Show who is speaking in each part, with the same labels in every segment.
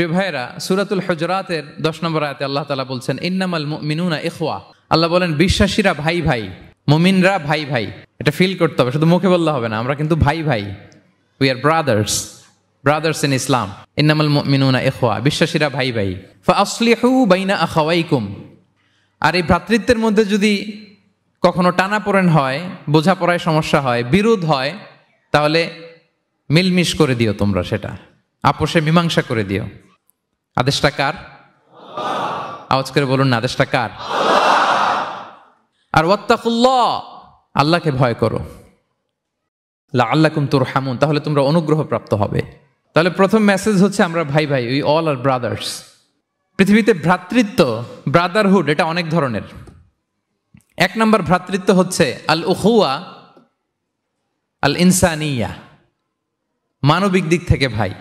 Speaker 1: প্রিয় ভাইয়েরা, সূরাতুল হুজুরাতের 10 নম্বর আয়াতে আল্লাহ তাআলা বলছেন ইন্নামাল মুমিনুনা ইখওয়া। আল্লাহ বলেন বিশ্বাসীরা ভাই ভাই, মুমিনরা ভাই ভাই। এটা ফিল করতে হবে, শুধু মুখে বললে হবে না। আমরা কিন্তু ভাই ভাই, উই আর ব্রাদার্স ইন ইসলাম। ইন্নামাল মুমিনুনা ইখওয়া, বিশ্বাসীরা ভাই ভাই। ফাআসলিহু বাইনা আখাওয়াইকুম। আর এই ভ্রাতৃত্বের মধ্যে যদি কখনো টানাপোড়েন হয়, বোঝাপড়ায় সমস্যা হয়, বিরোধ হয়, তাহলে মিলমিশ করে দিও তোমরা, সেটা আপোষে মীমাংসা করে দিও। আদেশটা কার? আওয়াজ করে বলুন না, আদেশটা কার? আর ওয়াত্তাকুল্লাহ, আল্লাহকে ভয় করো। লাআল্লাকুম তুরহামুন, তাহলে তোমরা অনুগ্রহ প্রাপ্ত হবে। তাহলে প্রথম মেসেজ হচ্ছে আমরা ভাই ভাই, উই অল আর ব্রাদার্স। পৃথিবীতে ভ্রাতৃত্ব, ব্রাদারহুড, এটা অনেক ধরনের। এক নম্বর ভ্রাতৃত্ব হচ্ছে আল উখুয়া আল ইনসানিয়া, মানবিক দিক থেকে ভাই।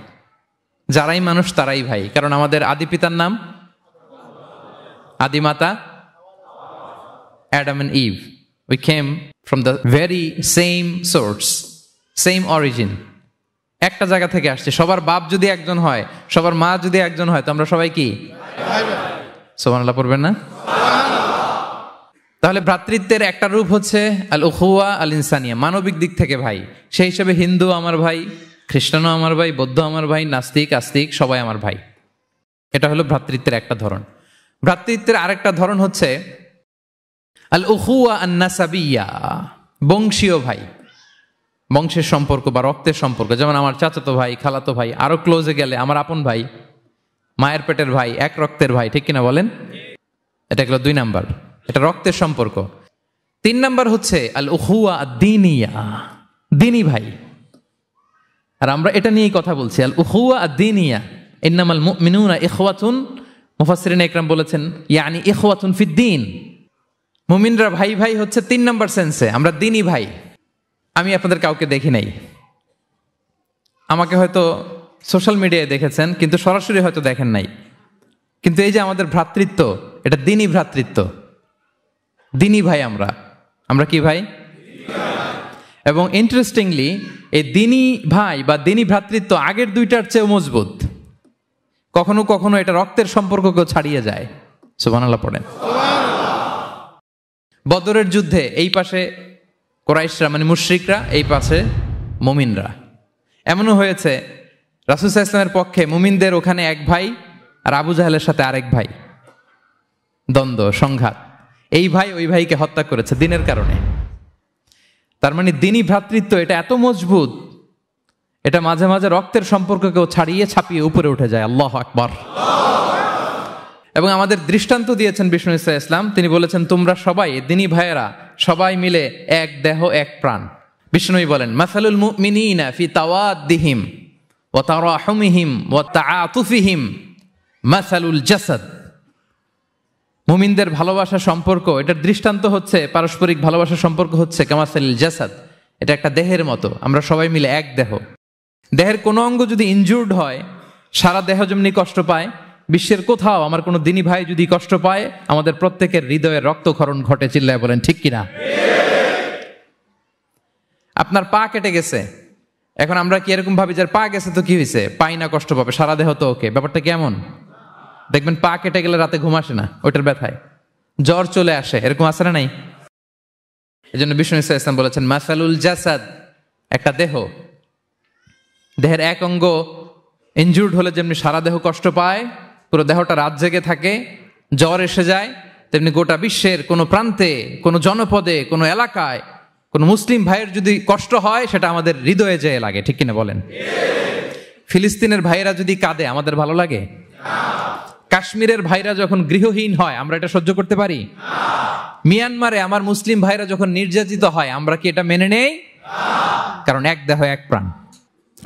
Speaker 1: যারাই মানুষ তারাই ভাই, কারণ আমাদের আদি পিতার নাম, আদিমাতা Adam and Eve. We came from the very same source, same origin. একটা জায়গা থেকে আসছে। সবার বাপ যদি একজন হয়, সবার মা যদি একজন হয়, তো আমরা সবাই কি? সুবহানাল্লাহ পড়বেন না? তাহলে ভ্রাতৃত্বের একটা রূপ হচ্ছে আল উখুয়া আল ইনসানিয়া, মানবিক দিক থেকে ভাই। সেই হিসেবে হিন্দু আমার ভাই, খ্রিস্টানও আমার ভাই, বৌদ্ধ আমার ভাই, নাস্তিক আস্তিক সবাই আমার ভাই। এটা হলো ভ্রাতৃত্বের একটা ধরন। ভ্রাতৃত্বের আরেকটা ধরন হচ্ছে আল উখুয়া আন নাসাবিয়া, বংশীয় ভাই, বংশের সম্পর্ক বা রক্তের সম্পর্ক। যেমন আমার চাচাতো ভাই, খালাতো ভাই, আরো ক্লোজে গেলে আমার আপন ভাই, মায়ের পেটের ভাই, এক রক্তের ভাই, ঠিক কিনা বলেন? এটা গেল 2 নাম্বার, এটা রক্তের সম্পর্ক। 3 নাম্বার হচ্ছে আল উখুয়া আদ-দীনিয়া, দিনী ভাই। আর আমরা এটা নিয়েই কথা বলছি, আল উখুয়া আদ-দীনিয়া। ইন্নামাল মুমিনুনা ইখওয়াতুন, মুফাসসিরিন ইকরাম বলেছেন ইয়ানি ইখওয়াতুন ফিদ-দীন। মুমিনরা ভাই ভাই হচ্ছে 3 নাম্বার সেন্সে, আমরা দিনী ভাই। আমি আপনাদের কাউকে দেখি নাই, আমাকে হয়তো সোশ্যাল মিডিয়ায় দেখেছেন, কিন্তু সরাসরি হয়তো দেখেন নাই। কিন্তু এই যে আমাদের ভ্রাতৃত্ব, এটা দিনী ভ্রাতৃত্ব, দিনী ভাই। আমরা কি ভাই? এবং ইন্টারেস্টিংলি এই দিনী ভাই বা দিনী ভ্রাতৃত্ব আগের 2টার চেয়েও মজবুত। কখনো কখনো এটা রক্তের সম্পর্ককেও ছাড়িয়ে যায়। সুবহানাল্লাহ পড়েন। বদরের যুদ্ধে এই পাশে কুরাইশরা মানে মুশরিকরা, এই পাশে মুমিনরা। এমনও হয়েছে রাসূল সাল্লাল্লাহু আলাইহি ওয়াসাল্লামের পক্ষে মুমিনদের ওখানে এক ভাই, আর আবু জাহেলের সাথে আরেক ভাই, দ্বন্দ্ব, সংঘাত। এই ভাই ওই ভাইকে হত্যা করেছে দিনের কারণে। তার মানে দিনী ভ্রাতৃত্ব এটা এত মজবুত, এটা মাঝে মাঝে রক্তের সম্পর্ককেও ছাড়িয়ে ছাপিয়ে উপরে উঠে যায়। আল্লাহু আকবার। এবং আমাদের দৃষ্টান্ত দিয়েছেন বিষ্ণু ইসা ইসলাম। তিনি বলেছেন তোমরা সবাই দিনী ভাইয়েরা, সবাই মিলে এক দেহ এক প্রাণ। বিষ্ণুই বলেন মাসালুল মুমিনিনা ফি তাওয়াদ্দিহিম ওয়া তারাহুমিহিম ওয়া তাআতুফিহিম মাসালুল জাসাদ। মুমিনদের ভালোবাসা সম্পর্ক, এটার দৃষ্টান্ত হচ্ছে, পারস্পরিক ভালোবাসা সম্পর্ক হচ্ছে কামাসালিল জাসাদ, এটা একটা দেহের মতো। আমরা সবাই মিলে এক দেহ। দেহের কোনো অঙ্গ যদি ইনজুর্ড হয়, সারা দেহ যেমনি কষ্ট পায়, বিশ্বের কোথাও আমার কোনো দিনী ভাই যদি কষ্ট পায়, আমাদের প্রত্যেকের হৃদয়ে রক্তক্ষরণ ঘটে। চিল্লায় বলেন ঠিক কিনা? আপনার পা কেটে গেছে, এখন আমরা কি এরকম ভাবি যে পা গেছে তো কি হয়েছে, পাই না, কষ্ট পাবে, সারা দেহ তো ওকে। ব্যাপারটা কেমন? দেখবেন পা কেটে গেলে রাতে ঘুম আসে না, ওইটার ব্যথায় জ্বর চলে আসে, এরকম আসে না নাই? এই জন্য বিষ্ণু ইসলাম বলেছেন মাসালুল জাসাদ, একটা দেহ, দেহের এক অঙ্গ ইনজুর্ড হলে যেমনি সারা দেহ কষ্ট পায়, পুরো দেহটা রাত জেগে থাকে, জ্বর এসে যায়, তেমনি গোটা বিশ্বের কোনো প্রান্তে, কোনো জনপদে, কোনো এলাকায় কোনো মুসলিম ভাইয়ের যদি কষ্ট হয়, সেটা আমাদের হৃদয়ে যেয়ে লাগে। ঠিক কিনা বলেন? ফিলিস্তিনের ভাইয়েরা যদি কাঁদে, আমাদের ভালো লাগে? কাশ্মীরের ভাইরা যখন গৃহহীন হয়, আমরা এটা সহ্য করতে পারি? মিয়ানমারে আমার মুসলিম ভাইরা যখন নির্যাতিত হয়, আমরা কি এটা মেনে নেই? কারণ এক দেহ এক প্রাণ।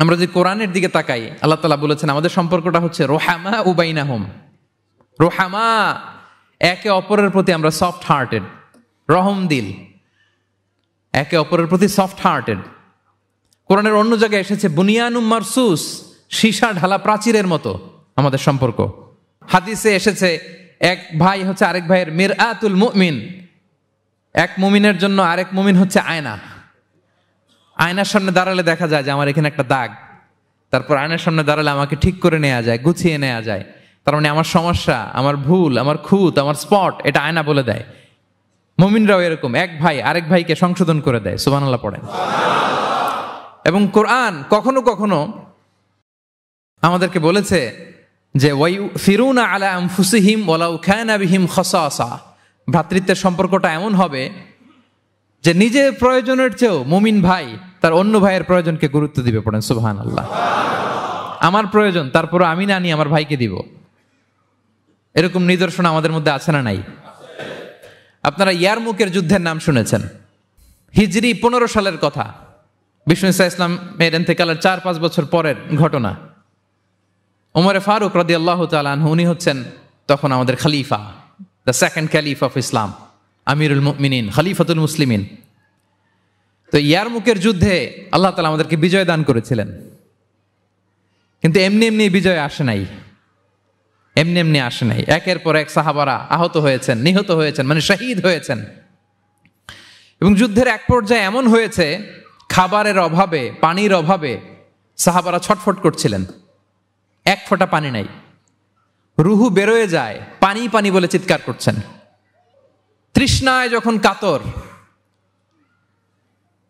Speaker 1: আমরা যদি কোরআনের দিকে তাকাই, আল্লাহ তাআলা বলেছেন আমাদের সম্পর্কটা হচ্ছে রোহামা উবাইনাহুম। রোহামা, একে অপরের প্রতি আমরা সফট হার্টেড, রহম দিল, একে অপরের প্রতি সফট হার্টেড। কোরআনের অন্য জায়গায় এসেছে বুনিয়ানুম মারসুস, সীসা ঢালা প্রাচীরের মতো আমাদের সম্পর্ক। হাদিসে এসেছে এক ভাই হচ্ছে আরেক ভাইয়ের মিরআতুল মুমিন, এক মুমিনের জন্য আরেক মুমিন হচ্ছে আয়না। আয়নার সামনে দাঁড়ালে দেখা যায় যে আমার এখানে একটা দাগ, তারপর আয়নার সামনে দাঁড়ালে আমাকে ঠিক করে নেওয়া যায়, গুছিয়ে নেওয়া যায়। তার মানে আমার সমস্যা, আমার ভুল, আমার খুঁত, আমার স্পট, এটা আয়না বলে দেয়। মুমিনরাও এরকম, এক ভাই আরেক ভাইকে সংশোধন করে দেয়। সুবহানাল্লাহ পড়েন। এবং কোরআন কখনো কখনো আমাদেরকে বলেছে যে ওয়ায়ুফিরুনা আলা আনফুসিহিম ওয়ালাউ কানা বিহিম খাসাসা, ভ্রাতৃত্বের সম্পর্কটা এমন হবে যে নিজের প্রয়োজনের চেয়েও মুমিন ভাই তার অন্য ভাইয়ের প্রয়োজনকে গুরুত্ব দিবে। পড়েন সুবহানাল্লাহ। আমার প্রয়োজন, তারপর আমি না নিয়ে আমার ভাইকে দিব। এরকম নিদর্শন আমাদের মধ্যে আছে না নাই? আপনারা ইয়ারমুকের যুদ্ধের নাম শুনেছেন। হিজরি 15 সালের কথা। বিষ্ণু ঈসা ইসলাম এর ইন্তেকালের 4-5 বছর পরের ঘটনা। ওমরে ফারুক রাদিয়াল্লাহু তাআলা আনহু, উনি হচ্ছেন তখন আমাদের খলিফা, the second caliph of Islam, আমিরুল মুমিনিন, খলিফাতুল মুসলিমিন। তো ইয়ারমুকের যুদ্ধে আল্লাহ তাআলা আমাদেরকে বিজয় দান করেছিলেন। কিন্তু এমনি এমনি বিজয় আসে নাই, এমনি এমনি আসে নাই। একের পর এক সাহাবারা আহত হয়েছেন, নিহত হয়েছেন, মানে শহীদ হয়েছেন। এবং যুদ্ধের এক পর্যায়ে এমন হয়েছে, খাবারের অভাবে, পানির অভাবে সাহাবারা ছটফট করছিলেন। এক ফোঁটা পানি নাই, রুহু বেরোয় যায়, পানি পানি বলে চিৎকার করছেন। তৃষ্ণায় যখন কাতর,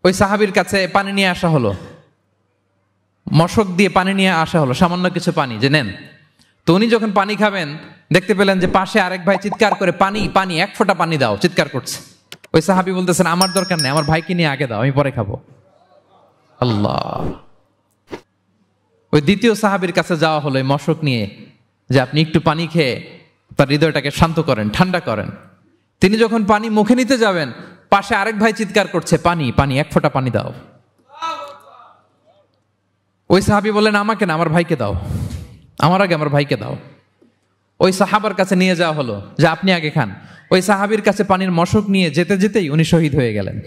Speaker 1: ওই সাহাবীর কাছে পানি নিয়ে আসা হলো, মশক দিয়ে পানি নিয়ে আসা হলো, সামান্য কিছু পানি, যে নেন। তো উনি যখন পানি খাবেন, দেখতে পেলেন যে পাশে আরেক ভাই চিৎকার করে পানি পানি, এক ফোঁটা পানি দাও, চিৎকার করছে। ওই সাহাবী বলতেছেন, আমার দরকার নেই, আমার ভাইকে নিয়ে আগে দাও, আমি পরে খাবো। আল্লাহ। ওই দ্বিতীয় সাহাবীর কাছে যাওয়া হলো এই মশক নিয়ে, যে আপনি একটু পানি খেয়ে তার হৃদয়টাকে শান্ত করেন, ঠান্ডা করেন। তিনি যখন পানি মুখে নিতে যাবেন, পাশে আরেক ভাই চিৎকার করছে, পানি পানি, এক ফোঁটা পানি দাও। ওই সাহাবী বললেন, আমাকে না, আমার ভাইকে দাও, আমার আগে আমার ভাইকে দাও। ওই সাহাবার কাছে নিয়ে যাওয়া হলো, যে আপনি আগে খান। ওই সাহাবীর কাছে পানির মশক নিয়ে যেতে যেতেই উনি শহীদ হয়ে গেলেন।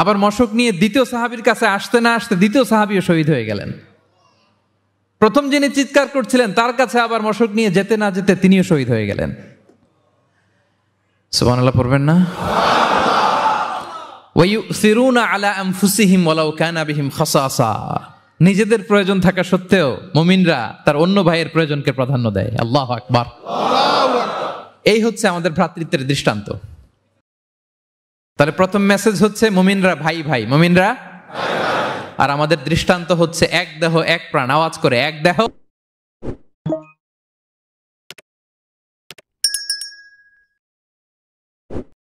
Speaker 1: আবার মশক নিয়ে দ্বিতীয় সাহাবীর কাছে আসতে না আসতে দ্বিতীয় সাহাবীও শহীদ হয়ে গেলেন। প্রথম যিনি চিৎকার করছিলেন তার কাছে আবার মশক নিয়ে যেতে না যেতে তিনিও শহীদ হয়ে গেলেন। সুবহানাল্লাহ পড়বেন না? ওয়ায়ুসিরুনা আলা আনফুসিহিম ওয়ালাউ কানা বিহিম খাসাসা, নিজেদের প্রয়োজন থাকা সত্ত্বেও মুমিনরা তার অন্য ভাইয়ের প্রয়োজনকে প্রাধান্য দেয়। আল্লাহু আকবার। এই হচ্ছে আমাদের ভ্রাতৃত্বের দৃষ্টান্ত। তাহলে প্রথম মেসেজ হচ্ছে মুমিনরা ভাই ভাই, মুমিনরা। আর আমাদের দৃষ্টান্ত হচ্ছে এক দেহ এক প্রাণ। আওয়াজ করে, এক দেহ